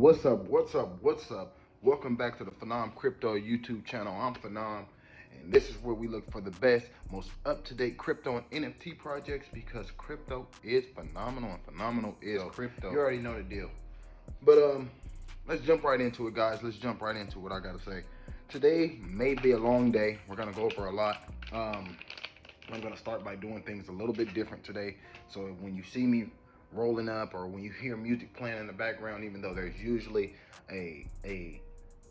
What's up? What's up? What's up? Welcome back to the Phenom Crypto YouTube channel. I'm Phenom, and this is where we look for the best, most up-to-date crypto and NFT projects because crypto is phenomenal and phenomenal is crypto. You already know the deal. But let's jump right into it, guys. Let's jump right into what I gotta say. Today may be a long day. We're gonna go over a lot. I'm gonna start by doing things a little bit different today. So when you see me rolling up or when you hear music playing in the background, even though there's usually a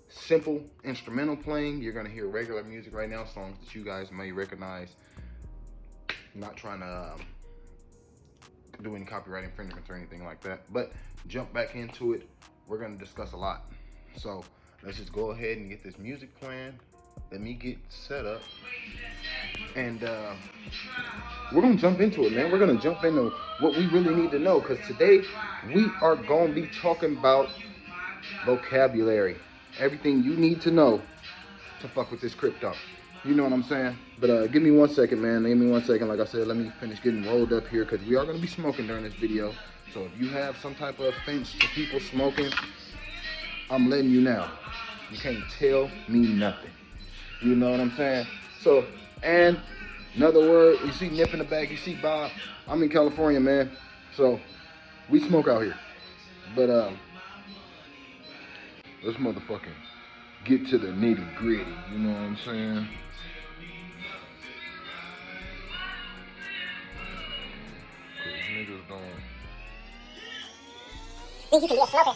simple instrumental playing, you're gonna hear regular music right now, songs that you guys may recognize. I'm not trying to do any copyright infringements or anything like that, but jump back into it. We're gonna discuss a lot. So let's just go ahead and get this music playing. Let me get set up. And we're gonna jump into it, man. We're gonna jump into what we really need to know, because today we are gonna be talking about vocabulary, everything you need to know to fuck with this crypto. You know what I'm saying? But give me 1 second, man. Give me 1 second. Like I said, let me finish getting rolled up here, because we are gonna be smoking during this video. So if you have some type of offense to people smoking, I'm letting you know. You can't tell me nothing. You know what I'm saying? So, and another word, you see Nip in the back, you see Bob. I'm in California, man. So, we smoke out here. But, let's motherfucking get to the nitty gritty. You know what I'm saying? Cause niggas don't. Think you can be a smoker.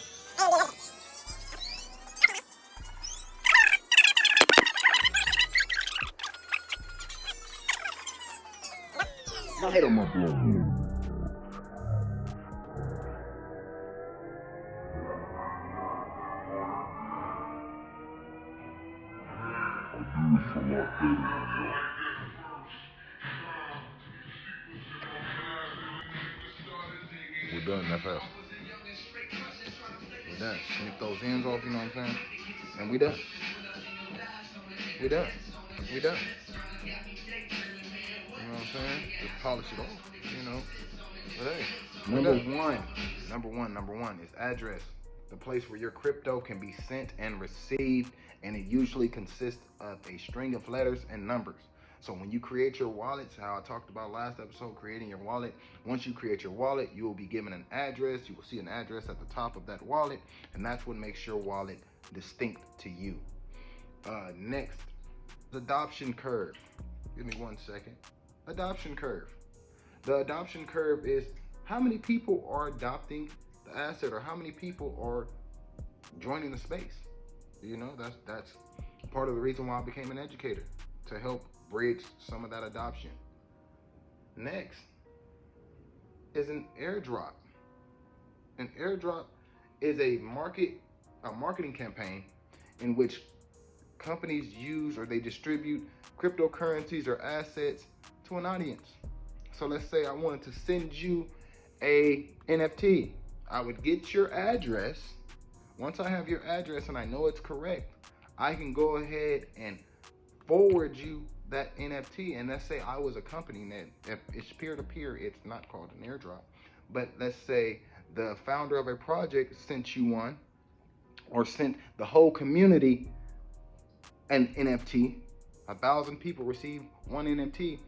Don't hate on my blood. We're done that fast. We're done. Snip those ends off, you know what I'm saying? And we done. We done. We done. You know what I'm saying? Just polish it off, you know. But hey, number one is address. The place where your crypto can be sent and received, and it usually consists of a string of letters and numbers. So when you create your wallets, how I talked about last episode, creating your wallet, once you create your wallet, you will be given an address. You will see an address at the top of that wallet, and that's what makes your wallet distinct to you. Next, adoption curve. Give me 1 second. Adoption curve. The adoption curve is how many people are adopting the asset, or how many people are joining the space. You know, that's part of the reason why I became an educator, to help bridge some of that adoption. Next is an airdrop. An airdrop is a marketing campaign in which companies use or they distribute cryptocurrencies or assets to an audience. So let's say I wanted to send you a NFT. I would get your address. Once I have your address and I know it's correct, I can go ahead and forward you that NFT. And let's say I was a company that, if it's peer-to-peer, it's not called an airdrop. But let's say the founder of a project sent you one, or sent the whole community an NFT. 1,000 people receive one NFT.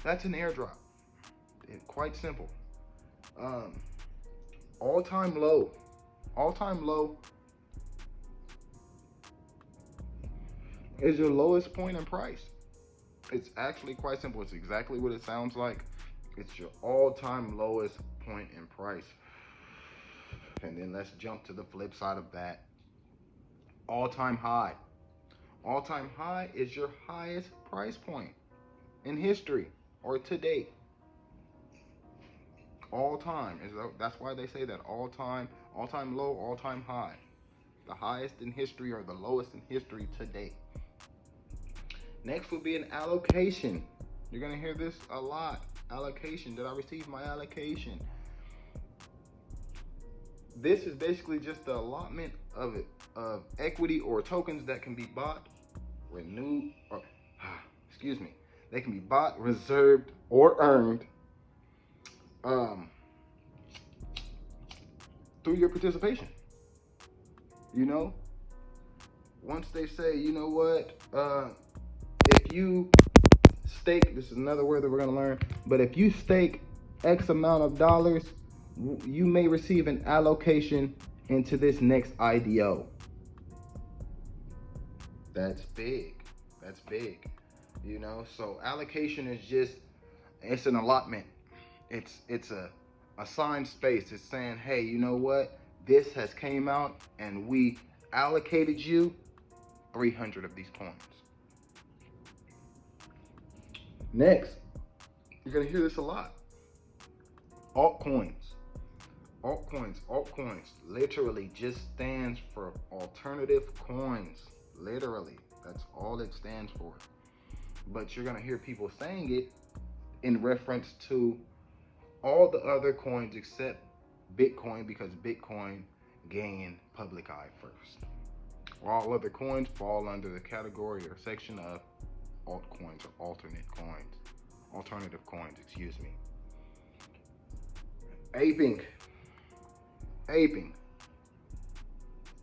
That's an airdrop. It's quite simple. All-time low is your lowest point in price. It's actually quite simple. It's exactly what it sounds like. It's your all-time lowest point in price. And then let's jump to the flip side of that. All-time high. All-time high is your highest price point in history or to date. All time, that's why they say that all time low, all time high. The highest in history or the lowest in history to date. Next will be an allocation. You're gonna hear this a lot. Allocation. Did I receive my allocation? This is basically just the allotment of equity or tokens that can be bought, renewed, or they can be bought, reserved, or earned through your participation. You know, once they say, you know what, if you stake, this is another word that we're going to learn, but if you stake X amount of dollars, you may receive an allocation into this next IDO. That's big. That's big. You know, so allocation is just, it's an allotment. It's a assigned space. It's saying, hey, you know what? This has came out and we allocated you 300 of these coins. Next, you're gonna hear this a lot. Altcoins. Altcoins literally just stands for alternative coins. Literally, that's all it stands for. But you're gonna hear people saying it in reference to all the other coins except Bitcoin, because Bitcoin gained public eye first. All other coins fall under the category or section of altcoins or alternative coins, excuse me. Aping,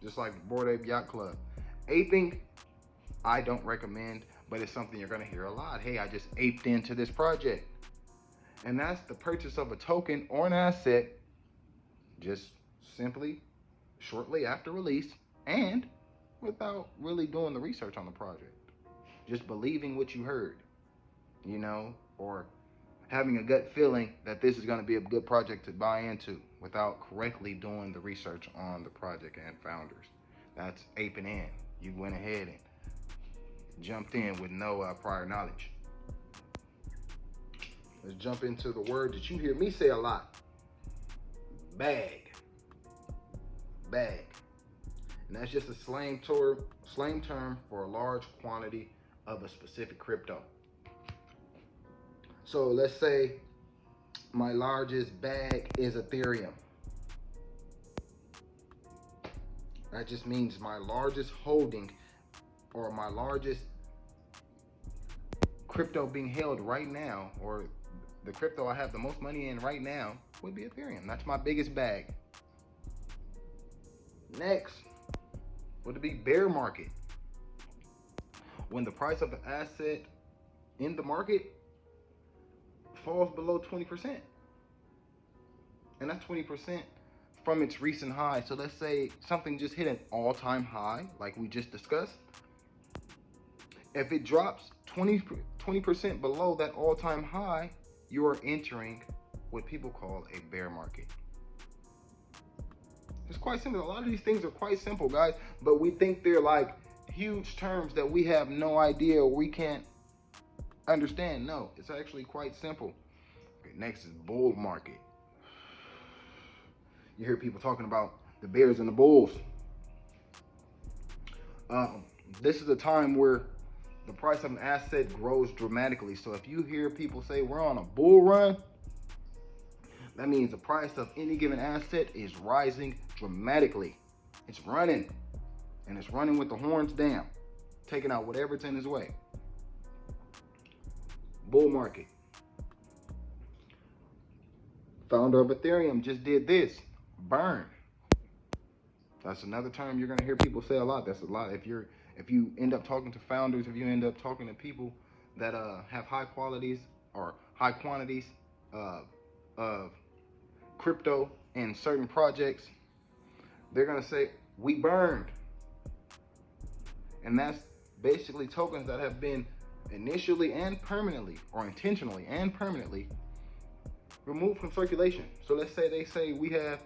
just like Bored Ape Yacht Club. Aping, I don't recommend, but it's something you're gonna hear a lot. Hey, I just aped into this project. And that's the purchase of a token or an asset just simply shortly after release and without really doing the research on the project. Just believing what you heard, you know, or having a gut feeling that this is going to be a good project to buy into without correctly doing the research on the project and founders. That's aping in. You went ahead and jumped in with no prior knowledge. Let's jump into the word that you hear me say a lot. Bag. And that's just a slang term for a large quantity of a specific crypto. So let's say my largest bag is Ethereum. That just means my largest holding or my largest crypto being held right now, or the crypto I have the most money in right now, would be Ethereum. That's my biggest bag. Next would be bear market. When the price of the asset in the market falls below 20%. And that's 20% from its recent high. So let's say something just hit an all-time high, like we just discussed. If it drops 20% below that all-time high, you are entering what people call a bear market. It's quite simple. A lot of these things are quite simple, guys, but we think they're like huge terms that we have no idea or we can't understand. No, it's actually quite simple. Okay, next is bull market. You hear people talking about the bears and the bulls. This is a time where the price of an asset grows dramatically. So if you hear people say we're on a bull run, that means the price of any given asset is rising dramatically. It's running, and it's running with the horns down, taking out whatever's in its way. Bull market. Founder of Ethereum just did this. Burn. That's another term you're gonna hear people say a lot. That's a lot. If you end up talking to founders, if you end up talking to people that have high qualities or high quantities of crypto and certain projects, they're gonna say we burned. And that's basically tokens that have been initially and permanently, or intentionally and permanently, removed from circulation. So let's say they say we have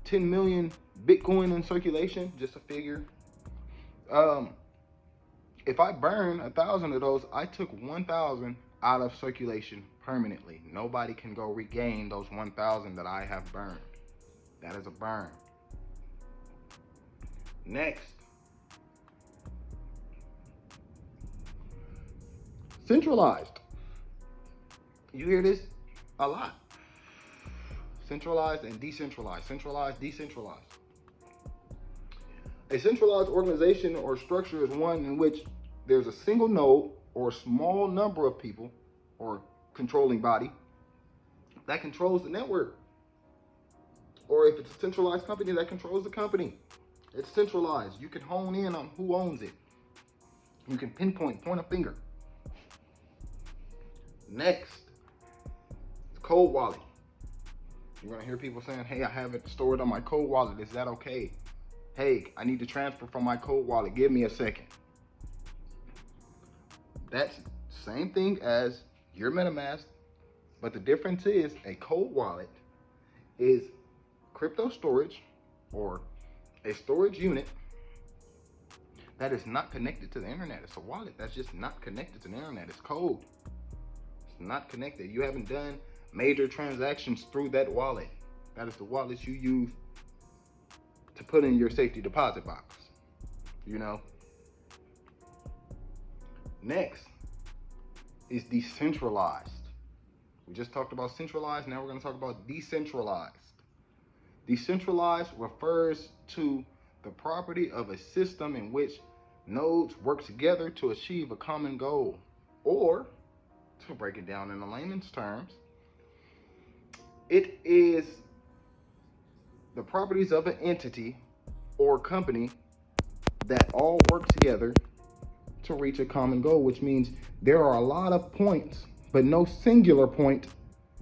10 million Bitcoin in circulation, just a figure. If I burn 1,000 of those, I took 1,000 out of circulation permanently. Nobody can go regain those 1,000 that I have burned. That is a burn. Next, centralized. You hear this a lot. Centralized and decentralized. Centralized, decentralized. A centralized organization or structure is one in which there's a single node or a small number of people or controlling body that controls the network. Or if it's a centralized company, that controls the company. It's centralized. You can hone in on who owns it. You can point a finger. Next, it's cold wallet. You're gonna hear people saying, hey, I have it stored on my cold wallet. Is that okay? Hey, I need to transfer from my cold wallet. Give me a second. That's the same thing as your MetaMask, but the difference is a cold wallet is crypto storage or a storage unit that is not connected to the internet. It's a wallet that's just not connected to the internet. It's cold. It's not connected. You haven't done major transactions through that wallet. That is the wallet you use to put in your safety deposit box. You know? Next is decentralized. We just talked about centralized. Now we're going to talk about decentralized. Decentralized refers to the property of a system in which nodes work together to achieve a common goal. Or, to break it down in the layman's terms, it is the properties of an entity or company that all work together to reach a common goal, which means there are a lot of points, but no singular point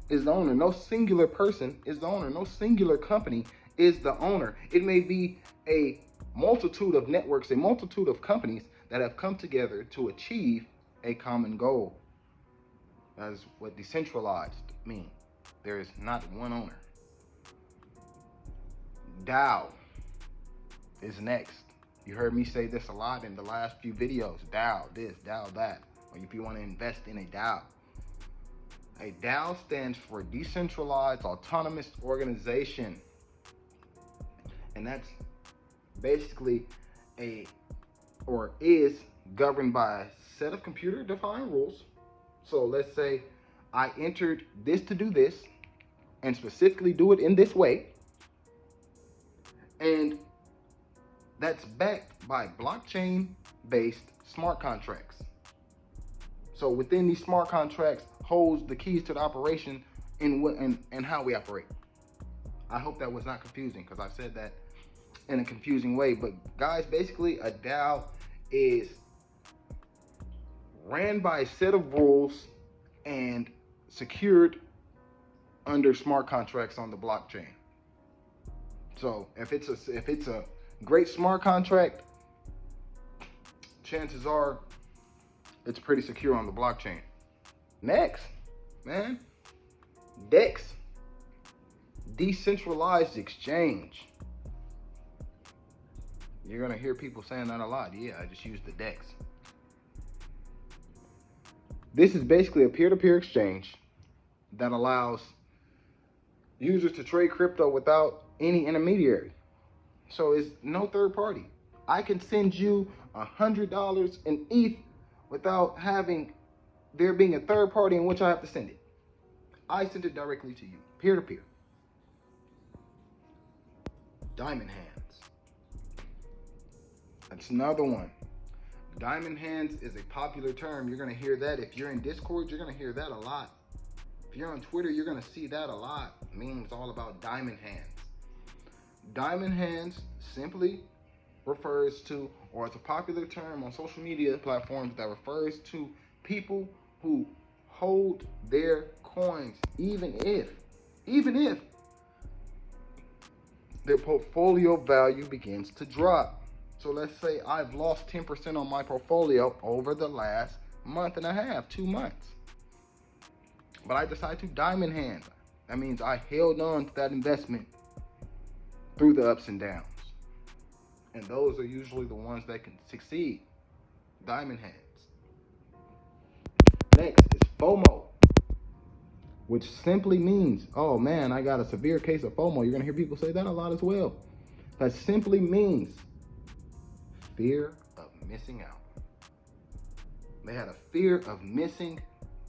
is the owner. No singular person is the owner. No singular company is the owner. It may be a multitude of networks, a multitude of companies that have come together to achieve a common goal. That is what decentralized means. There is not one owner. DAO is next. You heard me say this a lot in the last few videos. DAO this, DAO that. Or if you want to invest in a DAO. A DAO stands for Decentralized Autonomous Organization. And that's basically is governed by a set of computer defined rules. So let's say I entered this to do this and specifically do it in this way. And that's backed by blockchain-based smart contracts. So within these smart contracts holds the keys to the operation and how we operate. I hope that was not confusing because I said that in a confusing way. But guys, basically a DAO is ran by a set of rules and secured under smart contracts on the blockchain. So if it's a great smart contract, chances are it's pretty secure on the blockchain. Next, man, DEX, Decentralized Exchange. You're gonna hear people saying that a lot. Yeah, I just used the DEX. This is basically a peer-to-peer exchange that allows users to trade crypto without any intermediary. So it's no third party. I can send you $100 in ETH without there being a third party in which I have to send it. I send it directly to you, peer to peer. Diamond hands. That's another one. Diamond hands is a popular term. You're gonna hear that. If you're in Discord, you're gonna hear that a lot. If you're on Twitter, you're gonna see that a lot. Memes all about diamond hands. Diamond hands simply refers to, or it's a popular term on social media platforms that refers to people who hold their coins even if their portfolio value begins to drop. So let's say I've lost 10% on my portfolio over the last month and a half, 2 months. But I decide to diamond hand. That means I held on to that investment through the ups and downs. And those are usually the ones that can succeed. Diamond hands. Next is Fomo, which simply means, oh man, I got a severe case of FOMO. You're gonna hear people say that a lot as well. That simply means fear of missing out. They had a fear of missing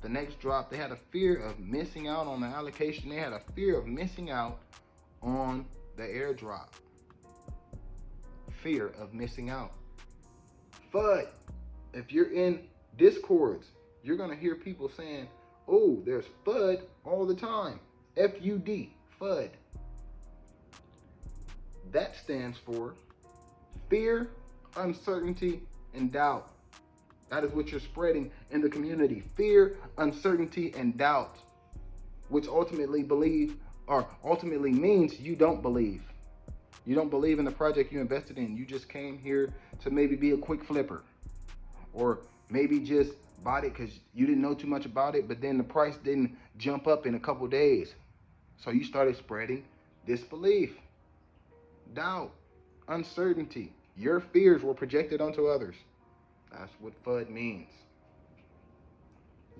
the next drop. They had a fear of missing out on the allocation. They had a fear of missing out on the airdrop. Fear of missing out. But if you're in Discords, you're gonna hear people saying, oh, there's FUD all the time. FUD, FUD. That stands for Fear, uncertainty, and doubt. That is what you're spreading in the community. Fear, uncertainty, and doubt, which ultimately means you don't believe. You don't believe in the project you invested in. You just came here to maybe be a quick flipper, or maybe just bought it because you didn't know too much about it, but then the price didn't jump up in a couple days. So you started spreading disbelief, doubt, uncertainty. Your fears were projected onto others. That's what FUD means.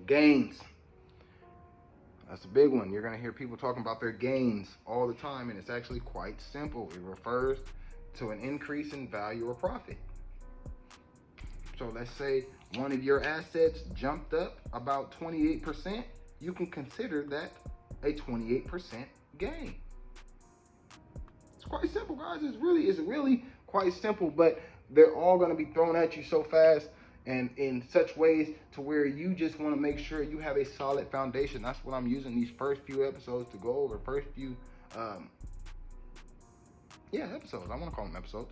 Gains. That's a big one. You're going to hear people talking about their gains all the time, and it's actually quite simple. It refers to an increase in value or profit. So let's say one of your assets jumped up about 28%. You can consider that a 28% gain. It's quite simple, guys. It's really quite simple, but they're all going to be thrown at you so fast and in such ways to where you just want to make sure you have a solid foundation. That's what I'm using these first few episodes to go over. First few episodes. I want to call them episodes.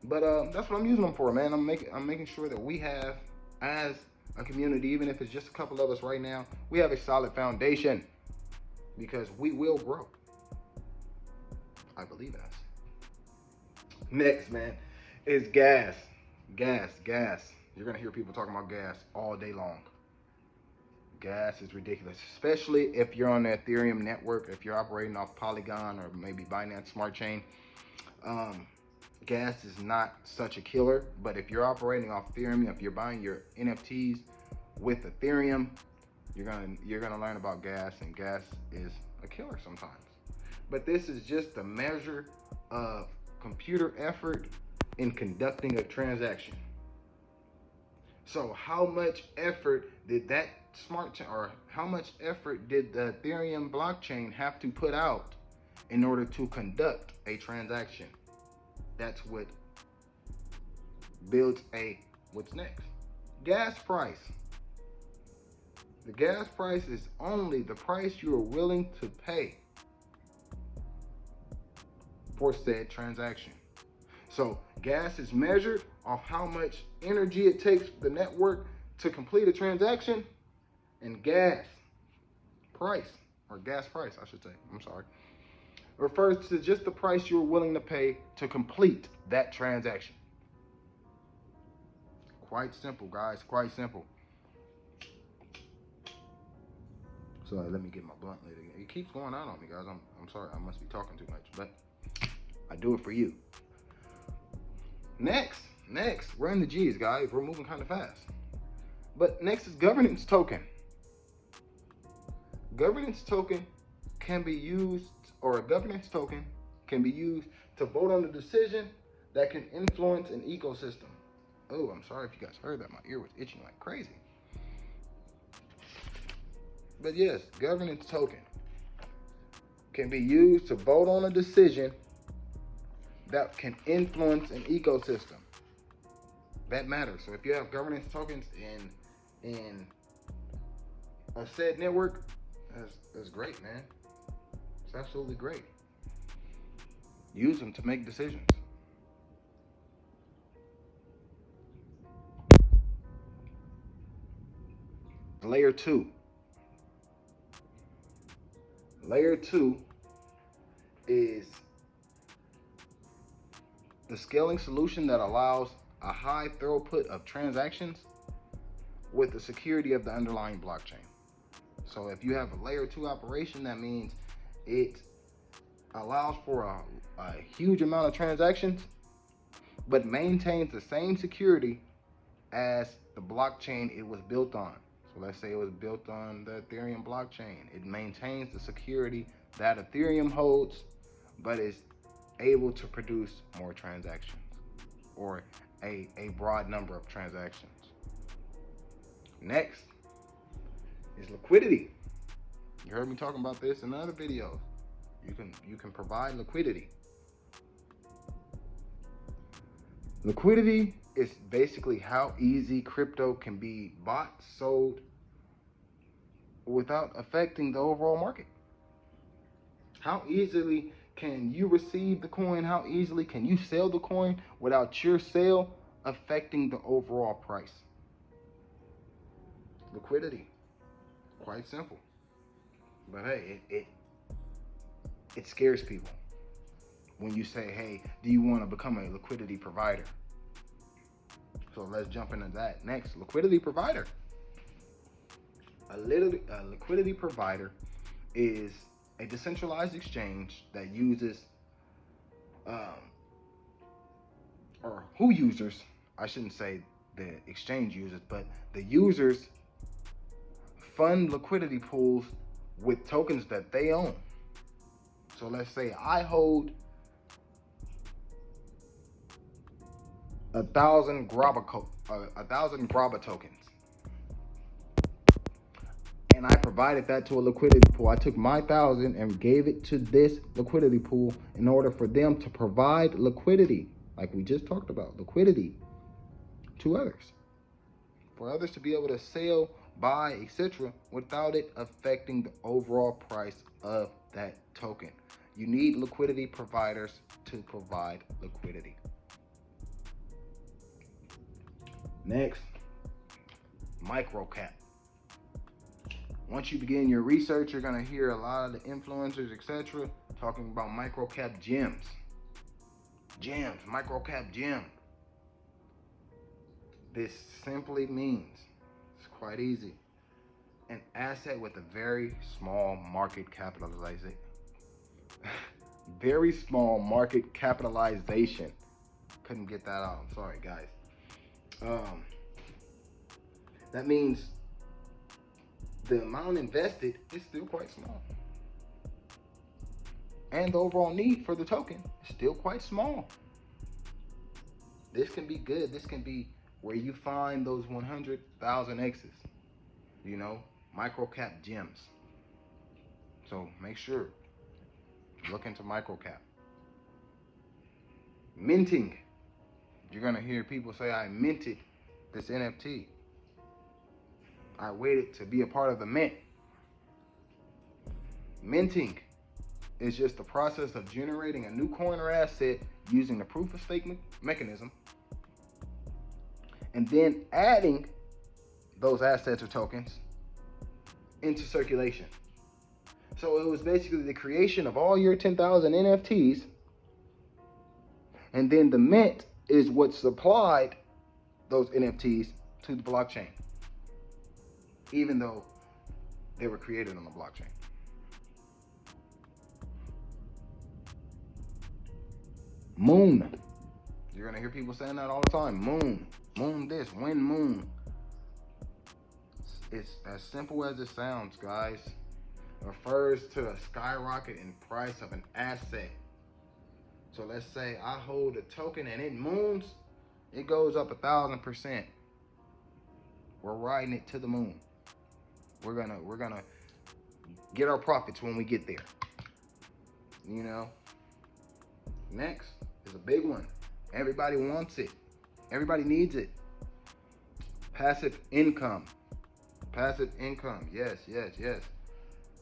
But that's what I'm using them for, man. I'm making sure that we have, as a community, even if it's just a couple of us right now, we have a solid foundation, because we will grow. I believe in us. Next, man, is gas. Gas. You're going to hear people talking about gas all day long. Gas is ridiculous, especially if you're on the Ethereum network, if you're operating off Polygon or maybe Binance Smart Chain. Gas is not such a killer, but if you're operating off Ethereum, if you're buying your NFTs with Ethereum, you're gonna learn about gas, and gas is a killer sometimes. But this is just a measure of computer effort in conducting a transaction. So how much effort did that how much effort did the Ethereum blockchain have to put out in order to conduct a transaction? That's what builds what's next? Gas price. The gas price is only the price you are willing to pay for said transaction. So gas is measured off how much energy it takes the network to complete a transaction, and gas price, I should say, refers to just the price you're willing to pay to complete that transaction. Quite simple, guys, quite simple. So let me get my blunt lit again. It keeps going out on me, guys. I'm sorry, I must be talking too much, but I do it for you. Next, we're in the G's, guys. We're moving kind of fast. But next is governance token. Governance token can be used to vote on a decision that can influence an ecosystem. Oh, I'm sorry if you guys heard that. My ear was itching like crazy. But yes, governance token can be used to vote on a decision that can influence an ecosystem. That matters. So if you have governance tokens in a said network, that's great, man. It's absolutely great. Use them to make decisions. Layer 2. Layer 2 is the scaling solution that allows a high throughput of transactions with the security of the underlying blockchain. So if you have a layer 2 operation, that means it allows for a huge amount of transactions, but maintains the same security as the blockchain it was built on. So let's say it was built on the Ethereum blockchain. It maintains the security that Ethereum holds, but is able to produce more transactions, or a broad number of transactions. Next is liquidity. You heard me talking about this in other videos. You can provide liquidity. Liquidity is basically how easy crypto can be bought, sold, without affecting the overall market. How easily can you receive the coin? How easily can you sell the coin without your sale affecting the overall price? Liquidity. Quite simple. But hey, it scares people when you say, hey, do you want to become a liquidity provider? So let's jump into that next. Liquidity provider. A liquidity provider is a decentralized exchange that uses, or who users, I shouldn't say the exchange users, but the users fund liquidity pools with tokens that they own. So let's say I hold 1,000 Graba tokens, and I provided that to a liquidity pool. I took my 1,000 and gave it to this liquidity pool in order for them to provide liquidity, like we just talked about, liquidity to others, for others to be able to sell, buy, etc., without it affecting the overall price of that token. You need liquidity providers to provide liquidity. Next, microcap. Once you begin your research, you're going to hear a lot of the influencers, etc., talking about microcap gems. Microcap gem. This simply means, it's quite easy, an asset with a very small market capitalization. Very small market capitalization. Couldn't get that out. I'm sorry, guys. That means the amount invested is still quite small. And the overall need for the token is still quite small. This can be good. This can be where you find those 100,000 X's, microcap gems. So make sure, look into microcap. Minting. You're going to hear people say, I minted this NFT. I waited to be a part of the mint. Minting is just the process of generating a new coin or asset using the proof of stake mechanism, and then adding those assets or tokens into circulation. So it was basically the creation of all your 10,000 NFTs, and then the mint is what supplied those NFTs to the blockchain, even though they were created on the blockchain. Moon. You're going to hear people saying that all the time. Moon this, when moon. It's as simple as it sounds, guys. It refers to a skyrocket in price of an asset. So let's say I hold a token and it moons, it goes up 1,000%. We're riding it to the moon. We're gonna get our profits when we get there. Next is a big one. Everybody wants it. Everybody needs it. Passive income. Passive income. Yes.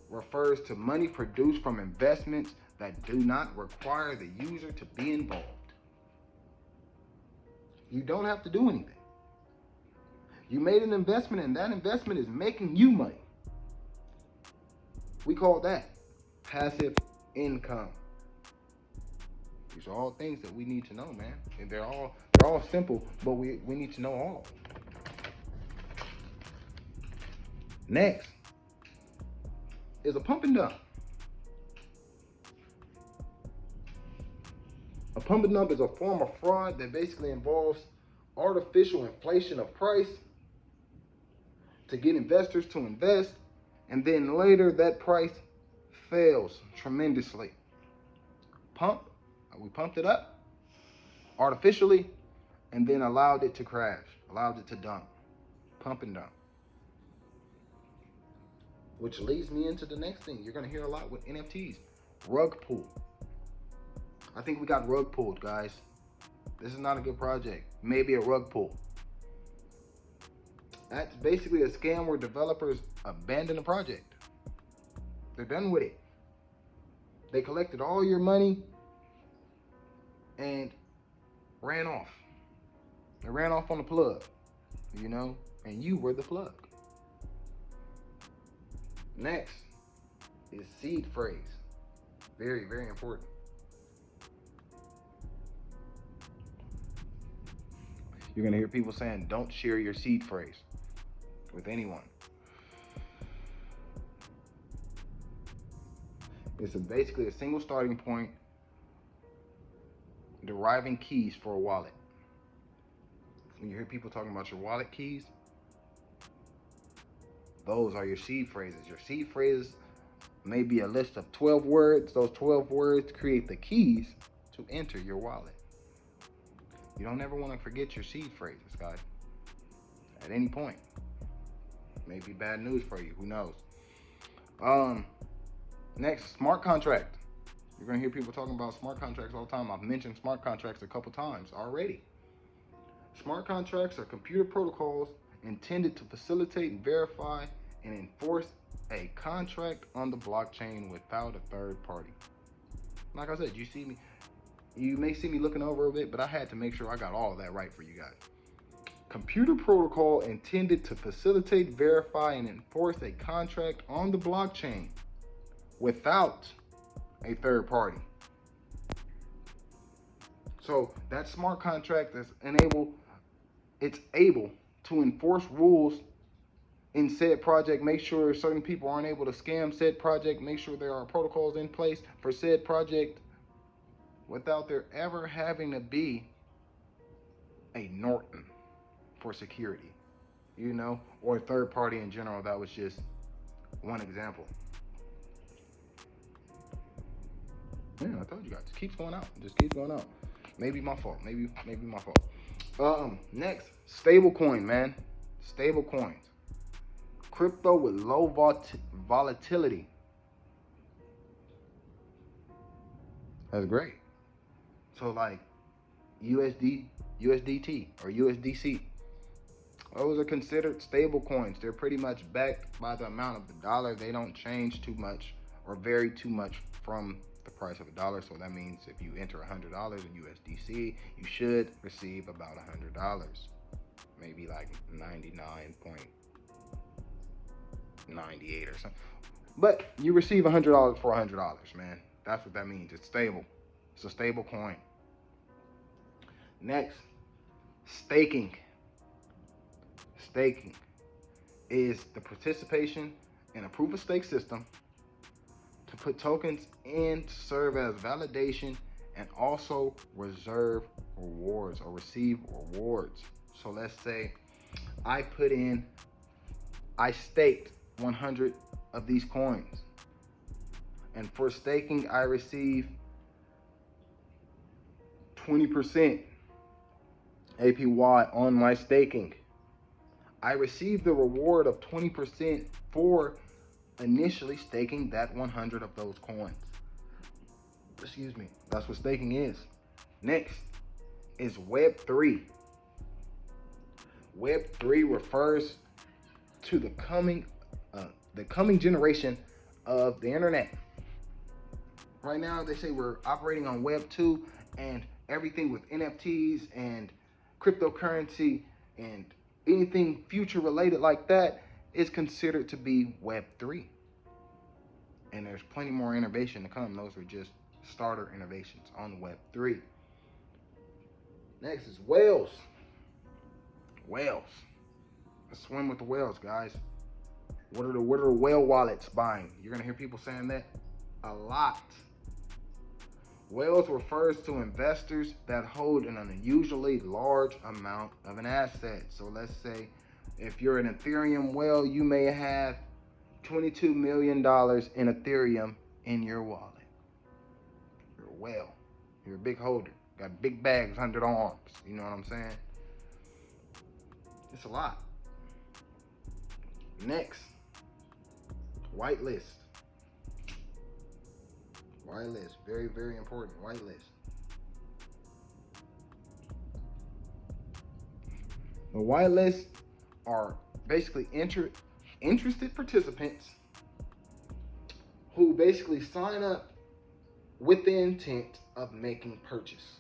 Refers to money produced from investments that do not require the user to be involved. You don't have to do anything. You made an investment and that investment is making you money. We call that passive income. These are all things that we need to know, man. And they're all simple, but we need to know all. Next is a pump and dump. A pump and dump is a form of fraud that basically involves artificial inflation of price to get investors to invest, and then later that price fails tremendously. We pumped it up artificially and then allowed it to crash, allowed it to dump. Pump and dump. Which leads me into the next thing. You're going to hear a lot with NFTs. Rug pull. I think we got rug pulled, guys. This is not a good project. Maybe a rug pull. That's basically a scam where developers abandon the project. They're done with it. They collected all your money and ran off. They ran off on the plug, you know, and you were the plug. Next is seed phrase. Very, very important. You're going to hear people saying, don't share your seed phrase with anyone. It's basically a single starting point, deriving keys for a wallet. When you hear people talking about your wallet keys, those are your seed phrases. Your seed phrases may be a list of 12 words. Those 12 words create the keys to enter your wallet. You don't ever want to forget your seed phrases, guys. At any point. Maybe bad news for you. Who knows? Next, smart contract. You're going to hear people talking about smart contracts all the time. I've mentioned smart contracts a couple times already. Smart contracts are computer protocols intended to facilitate, verify, and enforce a contract on the blockchain without a third party. Like I said, you may see me looking over a bit, but I had to make sure I got all of that right for you guys. Computer protocol intended to facilitate, verify, and enforce a contract on the blockchain without a third party. So that smart contract is able to enforce rules in said project, make sure certain people aren't able to scam said project, make sure there are protocols in place for said project without there ever having to be a Norton for security, you know, or a third party in general. That was just one example. Yeah, I told you guys, it keeps going out. It just keeps going out. Maybe my fault. Maybe my fault. Next, stablecoin, man. Stablecoins. Crypto with low volatility. That's great. So like USDT or USDC. Those are considered stable coins. They're pretty much backed by the amount of the dollar. They don't change too much or vary too much from the price of a dollar. So that means if you enter $100 in USDC, you should receive about $100. Maybe like 99.98 or something. But you receive $100 for $100, man. That's what that means. It's stable. It's a stable coin. Next, staking. Staking is the participation in a proof of stake system to put tokens in to serve as validation and also reserve rewards or receive rewards. So let's say I staked 100 of these coins, and for staking I receive 20% APY on my staking. I receive the reward of 20% for initially staking that 100 of those coins. Excuse me. That's what staking is. Next is Web3. Web3 refers to the coming generation of the internet. Right now, they say we're operating on Web 2, and everything with NFTs and cryptocurrency and anything future related like that is considered to be Web 3. And there's plenty more innovation to come. Those are just starter innovations on Web 3. Next is whales. Whales. Let's swim with the whales, guys. What are the whale wallets buying? You're gonna hear people saying that a lot. Whales refers to investors that hold an unusually large amount of an asset. So let's say if you're an Ethereum whale, you may have $22 million in Ethereum in your wallet. You're a whale. You're a big holder. Got big bags under the arms. You know what I'm saying? It's a lot. Next, whitelist. Whitelist, very, very important. Whitelist. The whitelist are basically interested participants who basically sign up with the intent of making purchase.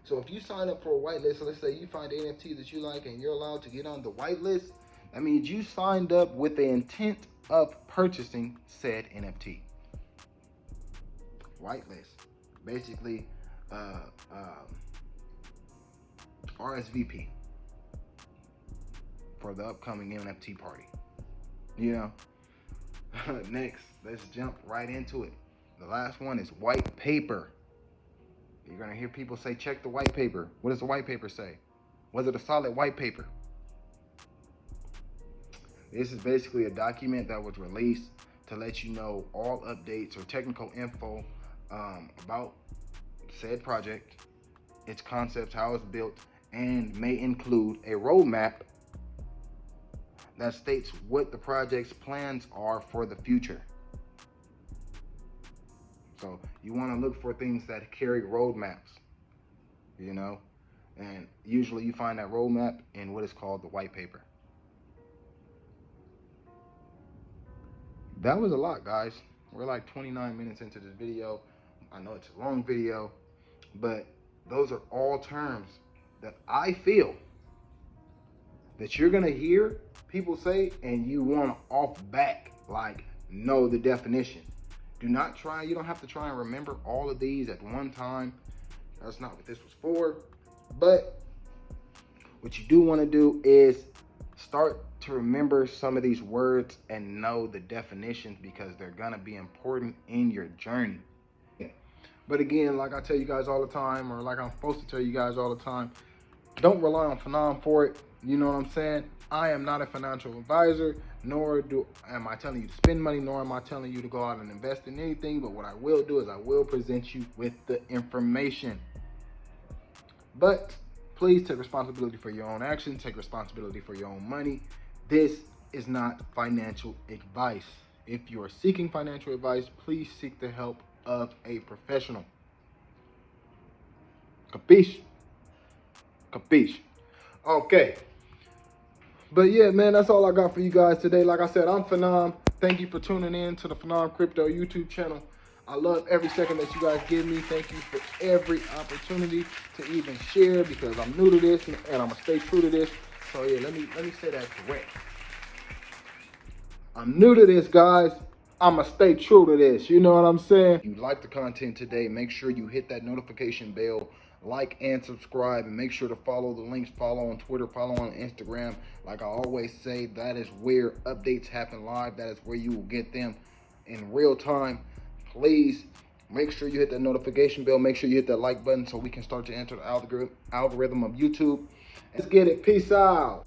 So if you sign up for a whitelist, so let's say you find an NFT that you like and you're allowed to get on the whitelist, that means you signed up with the intent of purchasing said NFT. Whitelist, basically RSVP for the upcoming NFT party. You know. Next, let's jump right into it. The last one is white paper. You're gonna hear people say, check the white paper. What does the white paper say? Was it a solid white paper? This is basically a document that was released to let you know all updates or technical info about said project, its concepts, how it's built, and may include a roadmap that states what the project's plans are for the future. So you want to look for things that carry roadmaps, you know, and usually you find that roadmap in what is called the white paper. That was a lot, guys. We're like 29 minutes into this video. I know it's a long video, but those are all terms that I feel that you're gonna hear people say and you want to off back, like, know the definition. Do not try, you don't have to try and remember all of these at one time. That's not what this was for. But what you do want to do is start to remember some of these words and know the definitions, because they're gonna be important in your journey. But again, like I tell you guys all the time, or like I'm supposed to tell you guys all the time, don't rely on Phenom for it. You know what I'm saying? I am not a financial advisor, nor am I telling you to spend money, nor am I telling you to go out and invest in anything. But what I will do is I will present you with the information. But please take responsibility for your own actions. Take responsibility for your own money. This is not financial advice. If you are seeking financial advice, please seek the help of a professional. Capiche? Capiche? Okay. But yeah, man, that's all I got for you guys today. Like I said, I'm Phenom. Thank you for tuning in to the Phenom Crypto YouTube channel. I love every second that you guys give me. Thank you for every opportunity to even share, because I'm new to this and I'm gonna stay true to this. So yeah, let me say that correct. I'm new to this, guys. I'm gonna stay true to this. You know what I'm saying? If you like the content today, make sure you hit that notification bell, like and subscribe, and make sure to follow the links. Follow on Twitter, follow on Instagram. Like I always say, that is where updates happen live. That is where you will get them in real time. Please make sure you hit that notification bell. Make sure you hit that like button so we can start to enter the algorithm of YouTube. Let's get it. Peace out.